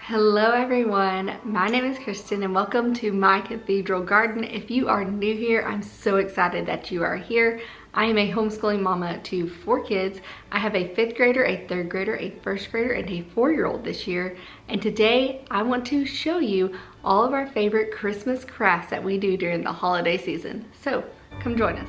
Hello everyone, my name is Kristen and welcome to my cathedral garden. If you are new here, I'm so excited that you are here. I am a homeschooling mama to 4 kids. I have a 5th grader, a 3rd grader, a 1st grader, and a 4-year-old this year. And today I want to show you all of our favorite Christmas crafts that we do during the holiday season. So come join us.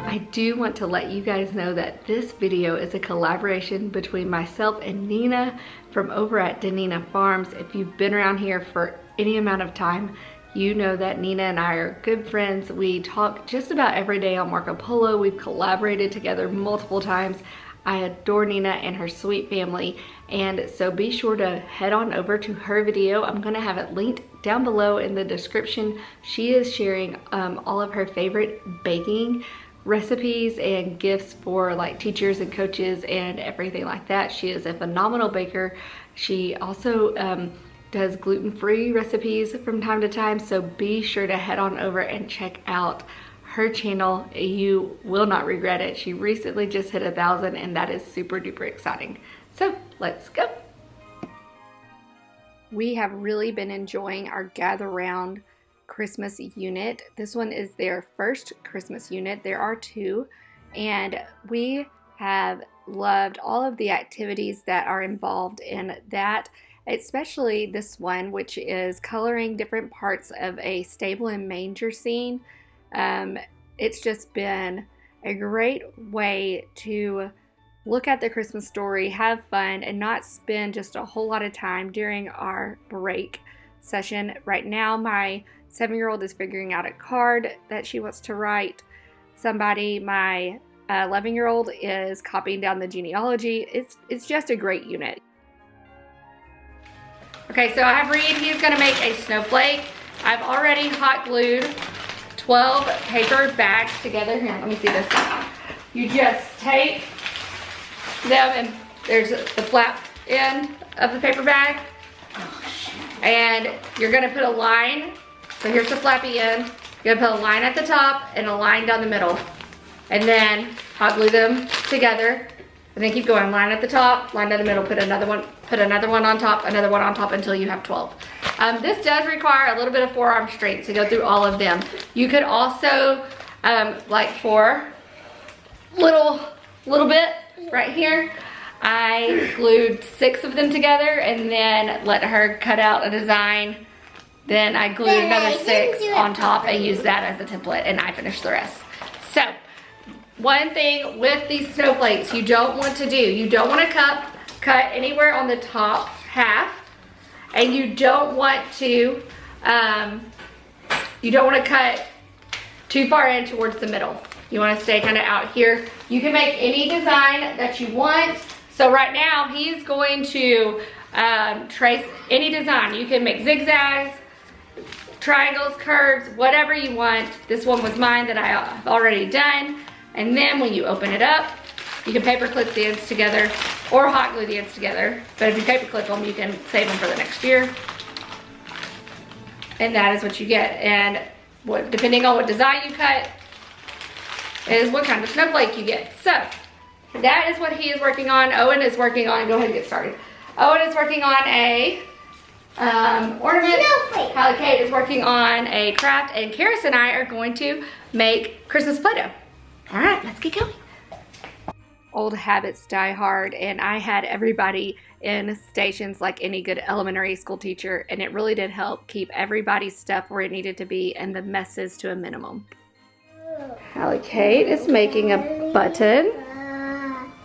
I do want to let you guys know that this video is a collaboration between myself and Nina from over at Danina Farms. If you've been around here for any amount of time, you know that Nina and I are good friends. We talk just about every day on Marco Polo. We've collaborated together multiple times. I adore Nina and her sweet family, and so be sure to head on over to her video. I'm gonna have it linked down below in the description. She is sharing all of her favorite baking recipes and gifts for like teachers and coaches and everything like that. She is a phenomenal baker. She also does gluten-free recipes from time to time, so be sure to head on over and check out her channel. You will not regret it. She recently just hit 1,000 and that is super duper exciting. So let's go. We have really been enjoying our gather round Christmas unit. This one is their first Christmas unit. There are 2, and we have loved all of the activities that are involved in that, especially this one, which is coloring different parts of a stable and manger scene. It's just been a great way to look at the Christmas story, have fun, and not spend just a whole lot of time during our break session. Right now, my 7-year-old is figuring out a card that she wants to write somebody. My 11-year-old is copying down the genealogy. It's just a great unit. Okay, so I have Reed. He's gonna make a snowflake. I've already hot glued 12 paper bags together. Here, let me see this. You just take them, and there's the flap end of the paper bag. And you're gonna put a line. So here's the flappy end. You're gonna put a line at the top and a line down the middle. And then hot glue them together. And then keep going, line at the top, line down the middle, put another one on top, another one on top until you have 12. This does require a little bit of forearm strength to go through all of them. You could also, like for little bit right here, I glued 6 of them together and then let her cut out a design. Then I glued another 6 on top and used that as a template, and I finished the rest. So, one thing with these snowflakes you don't want to do, you don't want to cut anywhere on the top half, and you don't want to cut too far in towards the middle. You want to stay kind of out here. You can make any design that you want. So right now he's going to trace any design. You can make zigzags, triangles, curves, whatever you want. This one was mine that I've already done. And then when you open it up, you can paper clip the ends together or hot glue the ends together. But if you paper clip them, you can save them for the next year. And that is what you get. And depending on what design you cut is what kind of snowflake you get. So that is what he is working on. Owen is working on, go ahead and get started. Owen is working on a ornament. Snowflake. Hallie Kate is working on a craft, and Karis and I are going to make Christmas Play-doh. All right, let's get going. Old habits die hard, and I had everybody in stations like any good elementary school teacher, and it really did help keep everybody's stuff where it needed to be and the messes to a minimum. Hallie Kate is making a button.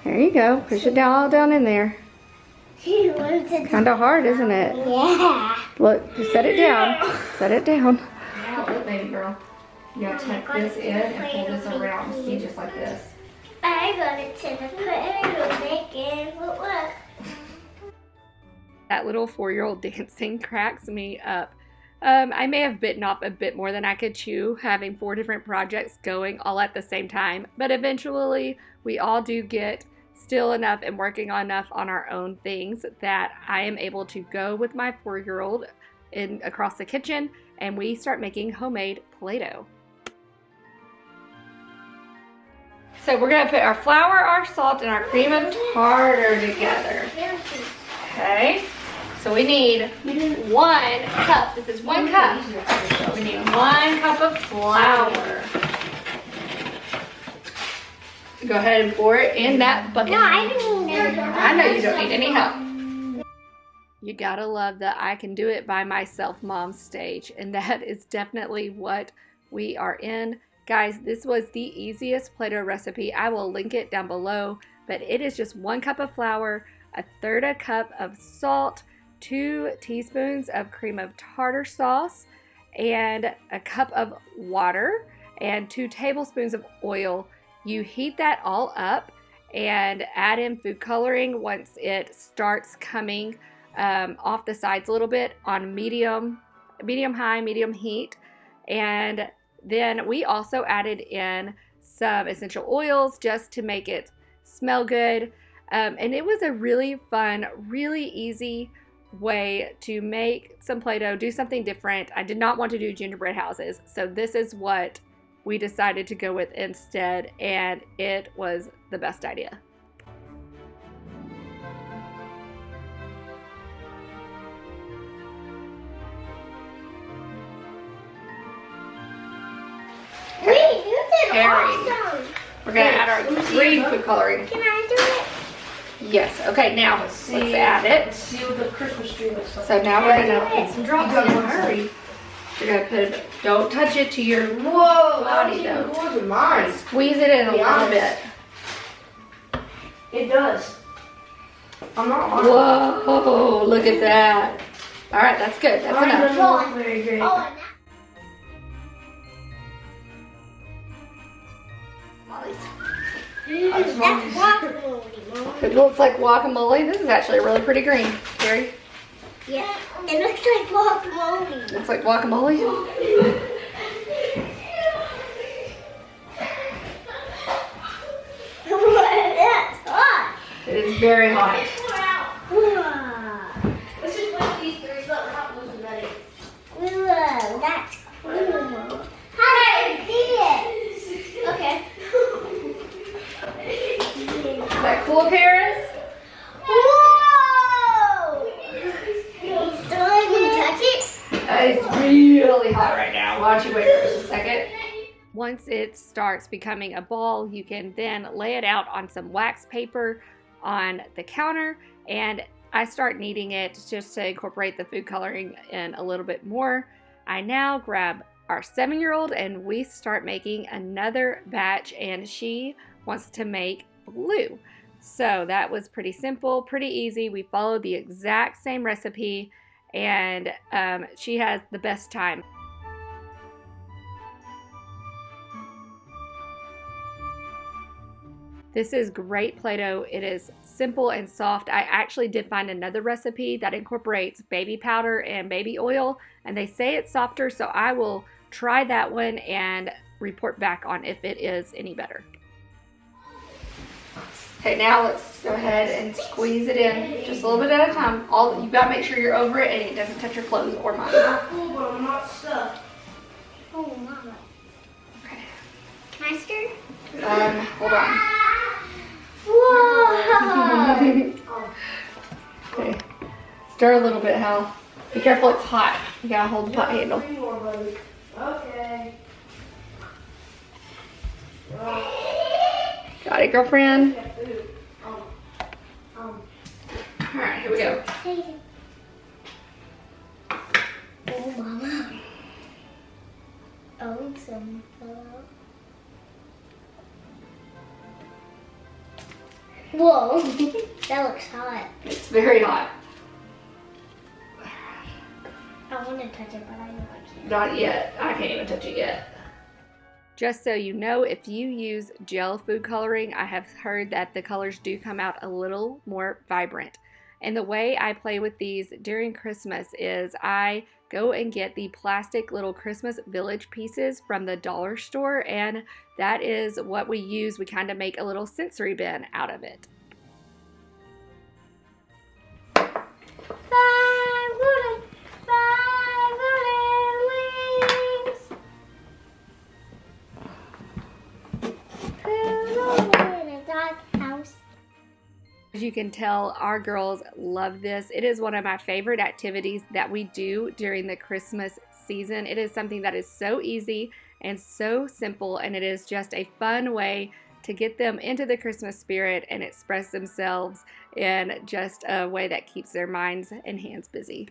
There you go. Push it down, all down in there. Kind of hard, isn't it? Yeah. Look, just set it down. Set it down. Now look, baby girl. You gotta tuck this in and pull this around. See, just like this. I got it to the put and make it work. That little 4-year-old dancing cracks me up. I may have bitten off a bit more than I could chew, having 4 different projects going all at the same time. But eventually, we all do get still enough and working on enough on our own things that I am able to go with my 4-year-old across the kitchen, and we start making homemade Play-doh. So we're gonna put our flour, our salt, and our cream of tartar together. Okay. So we need 1 cup. This is 1 cup. So we need 1 cup of flour. Go ahead and pour it in that bucket. No, I don't need any help. I know you don't need any help. You gotta love the I can do it by myself mom stage, and that is definitely what we are in. Guys, this was the easiest Play-Doh recipe. I will link it down below, but it is just 1 cup of flour, 1/3 cup of salt, 2 teaspoons of cream of tartar sauce, and a cup of water, and 2 tablespoons of oil. You heat that all up and add in food coloring once it starts coming off the sides a little bit on medium high, medium heat. And then we also added in some essential oils just to make it smell good. And it was a really fun, really easy way to make some Play-Doh, do something different. I did not want to do gingerbread houses, so this is what we decided to go with instead, and it was the best idea. Wait, you did Harry. awesome. We're gonna add our green food coloring. Can I do it? Yes, okay, now let's add it. See what the Christmas tree looks like. So now we're gonna put some drops in. Hurry. You're gonna put it, don't touch it to your body though. Mine. Squeeze it in a little bit. It does. I'm not lying. Whoa, look at that. All right, that's good, that's Mine enough. doesn't look very great. Oh, and that's guacamole, Mom. It looks like guacamole. This is actually really pretty green. Gary, Yeah, it looks like guacamole. looks like guacamole. That's hot. It is very hot. Wow. Let's just put these 3 so we're not losing that. Whoa, that's cool. How do I see it? Okay. Is that cool, Paris? Whoa! So I can touch it? It's really hot right now. Why don't you wait for just a second? Once it starts becoming a ball, you can then lay it out on some wax paper on the counter, and I start kneading it just to incorporate the food coloring in a little bit more. I now grab our 7-year-old and we start making another batch, and she wants to make blue. So that was pretty simple, pretty easy. We followed the exact same recipe, and she has the best time. This is great Play-Doh. It is simple and soft. I actually did find another recipe that incorporates baby powder and baby oil, and they say it's softer, so I will try that one and report back on if it is any better. Okay, now let's go ahead and squeeze it in just a little bit at a time. You've got to make sure you're over it and it doesn't touch your clothes or mine. Cool, but I'm not stuck. Oh, Mama. Okay. Can I stir? Hold on. Whoa! Okay. Stir a little bit, Hal. Be careful, it's hot. You gotta hold the pot handle. 3 more, buddy. Okay. Got it, girlfriend? Yeah, food. Alright, here we go. Oh, Mama. Oh, some. Whoa, that looks hot. It's very hot. I want to touch it, but I know I can't. Not yet. I can't even touch it yet. Just so you know, if you use gel food coloring, I have heard that the colors do come out a little more vibrant. And the way I play with these during Christmas is I go and get the plastic little Christmas village pieces from the dollar store, and that is what we use. We kind of make a little sensory bin out of it. you can tell, our girls love this. It is one of my favorite activities that we do during the Christmas season. It is something that is so easy and so simple, and it is just a fun way to get them into the Christmas spirit and express themselves in just a way that keeps their minds and hands busy.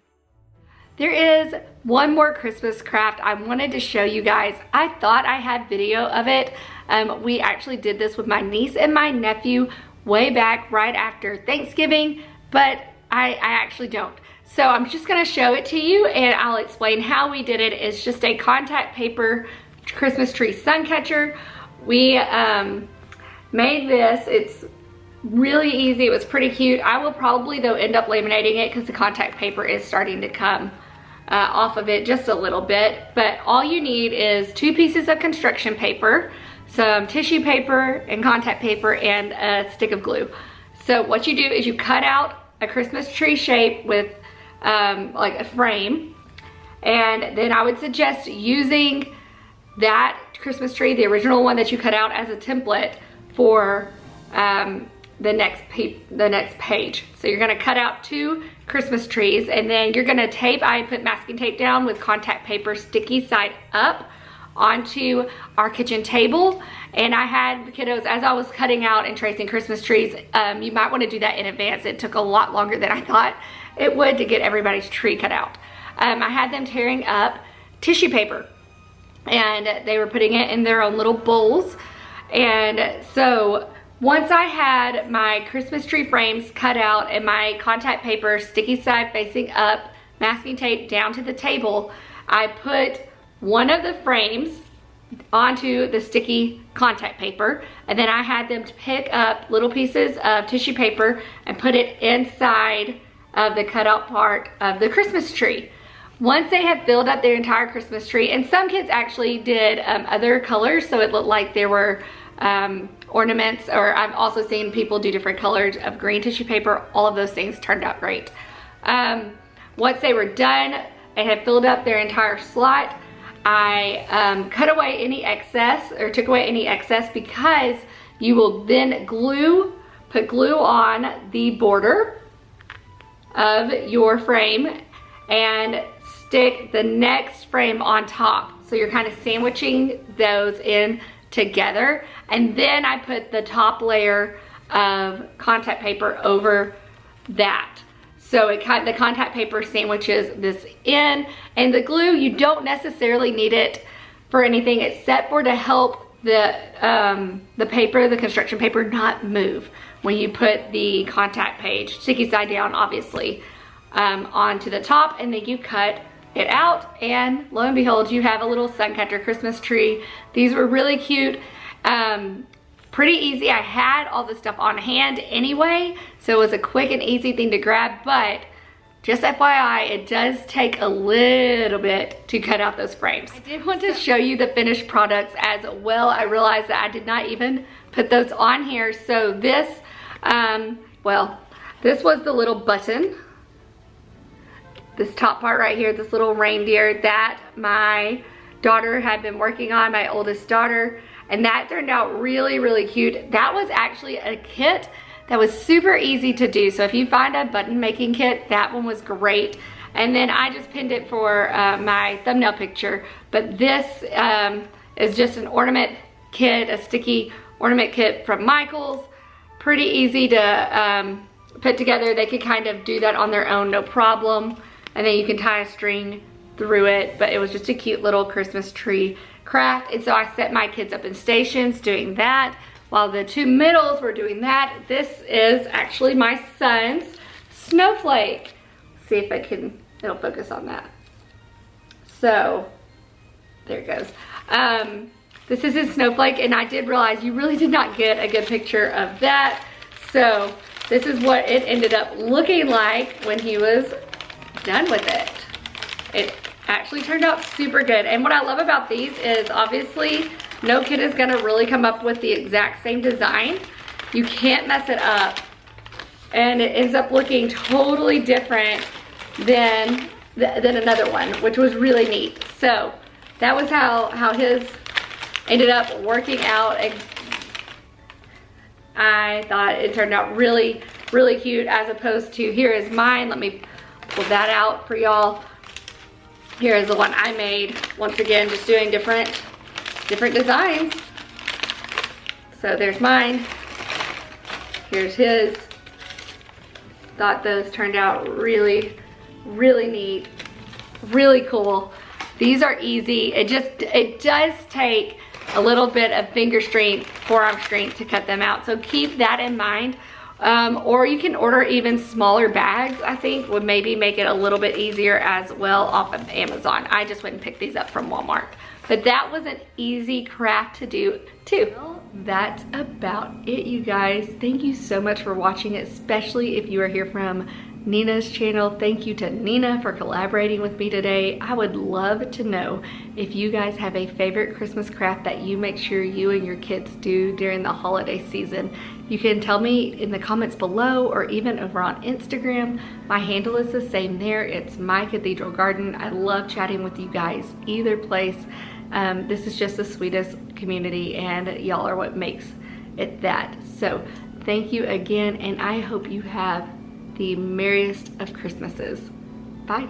There is one more Christmas craft I wanted to show you guys. I thought I had video of it. We actually did this with my niece and my nephew way back right after Thanksgiving, but I actually don't. So I'm just gonna show it to you and I'll explain how we did it. It's just a contact paper Christmas tree sun catcher. We made this. It's really easy. It was pretty cute. I will probably though end up laminating it because the contact paper is starting to come off of it just a little bit. But all you need is 2 pieces of construction paper, some tissue paper and contact paper, and a stick of glue. So what you do is you cut out a Christmas tree shape with like a frame, and then I would suggest using that Christmas tree, the original one that you cut out, as a template for the next page. So you're gonna cut out 2 Christmas trees, and then you're gonna tape, I put masking tape down with contact paper sticky side up onto our kitchen table. And I had kiddos, as I was cutting out and tracing Christmas trees, you might wanna do that in advance. It took a lot longer than I thought it would to get everybody's tree cut out. I had them tearing up tissue paper, and they were putting it in their own little bowls. And so once I had my Christmas tree frames cut out and my contact paper sticky side facing up, masking tape down to the table, I put one of the frames onto the sticky contact paper, and then I had them to pick up little pieces of tissue paper and put it inside of the cutout part of the Christmas tree. Once they had filled up their entire Christmas tree, and some kids actually did other colors, so it looked like there were ornaments, or I've also seen people do different colors of green tissue paper. All of those things turned out great. Once they were done and had filled up their entire slot, I cut away any excess, or took away any excess, because you will then put glue on the border of your frame and stick the next frame on top. So you're kind of sandwiching those in together, and then I put the top layer of contact paper over that. So the contact paper sandwiches this in, and the glue, you don't necessarily need it for anything except for to help the paper, the construction paper, not move when you put the contact page, sticky side down obviously, onto the top, and then you cut it out, and lo and behold, you have a little sun catcher Christmas tree. These were really cute, pretty easy. I had all the stuff on hand anyway, so it was a quick and easy thing to grab, but just FYI, it does take a little bit to cut out those frames. I did want to show you the finished products as well. I realized that I did not even put those on here. So this, well, this was the little button. This top part right here, this little reindeer that my daughter had been working on, my oldest daughter, and that turned out really, really cute. That was actually a kit that was super easy to do. So if you find a button making kit, that one was great. And then I just pinned it for my thumbnail picture. But this is just an ornament kit, a sticky ornament kit from Michael's. Pretty easy to put together. They could kind of do that on their own, no problem. And then you can tie a string through it, but it was just a cute little Christmas tree craft. And so I set my kids up in stations doing that while the 2 middles were doing that. This is actually my son's snowflake. See if it'll focus on that. So there it goes. This is his snowflake, and I did realize you really did not get a good picture of that. So this is what it ended up looking like when he was done with it. It actually turned out super good. And what I love about these is obviously no kid is gonna really come up with the exact same design. You can't mess it up. And it ends up looking totally different than another one, which was really neat. So that was how his ended up working out. And I thought it turned out really, really cute, as opposed to, here is mine. Let me pull that out for y'all. Here is the one I made. Once again, just doing different designs. So there's mine. Here's his. Thought those turned out really, really neat, really cool. These are easy. It does take a little bit of finger strength, forearm strength to cut them out. So keep that in mind. Or you can order even smaller bags, I think would maybe make it a little bit easier as well off of Amazon. I just went and picked these up from Walmart. But that was an easy craft to do too. Well, that's about it, you guys. Thank you so much for watching, especially if you are here from Nina's channel. Thank you to Nina for collaborating with me today. I would love to know if you guys have a favorite Christmas craft that you make sure you and your kids do during the holiday season. You can tell me in the comments below or even over on Instagram. My handle is the same there. It's My Cathedral Garden. I love chatting with you guys either place. This is just the sweetest community, and y'all are what makes it that. So thank you again, and I hope you have the merriest of Christmases. Bye.